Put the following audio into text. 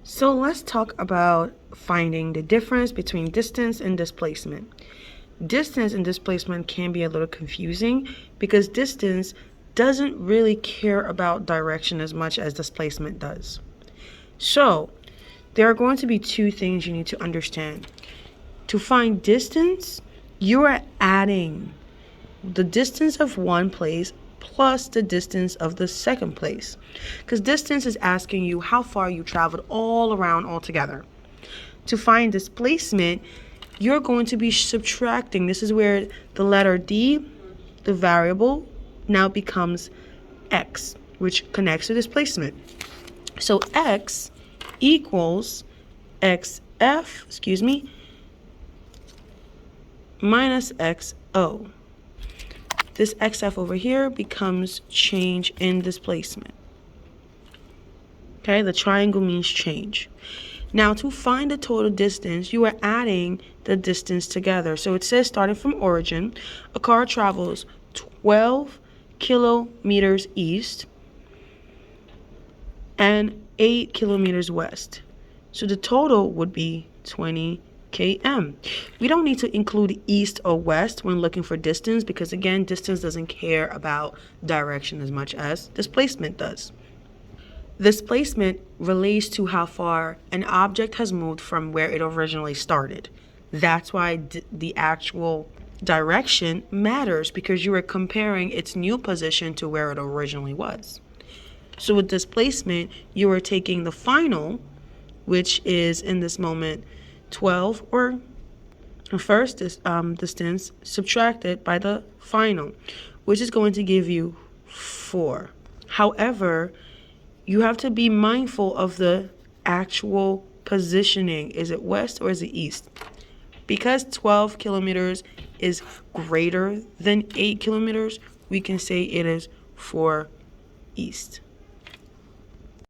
So let's talk about finding the difference between distance and displacement. Distance and displacement can be a little confusing because distance doesn't really care about direction as much as displacement does. So there are going to be two things you need to understand. To find distance, you are adding the distance of one place plus the distance of the second place. Because distance is asking you how far you traveled all around altogether. To find displacement, you're going to be subtracting. This is where the letter D, the variable, now becomes x, which connects to displacement. So x equals xf, minus xo. This xf over here becomes change in displacement. Okay, the triangle means change. Now, to find the total distance, you are adding the distance together. So it says starting from origin, a car travels 12 kilometers east and 8 kilometers west. So the total would be 20 km. We don't need to include east or west when looking for distance because, again, distance doesn't care about direction as much as displacement does. Displacement relates to how far an object has moved from where it originally started. That's why the actual direction matters, because you are comparing its new position to where it originally was. So with displacement, you are taking the final, which is in this moment 12, or first distance, subtracted by the final, which is going to give you 4. However, you have to be mindful of the actual positioning. Is it west or is it east? Because 12 kilometers is greater than 8 kilometers, we can say it is 4 east.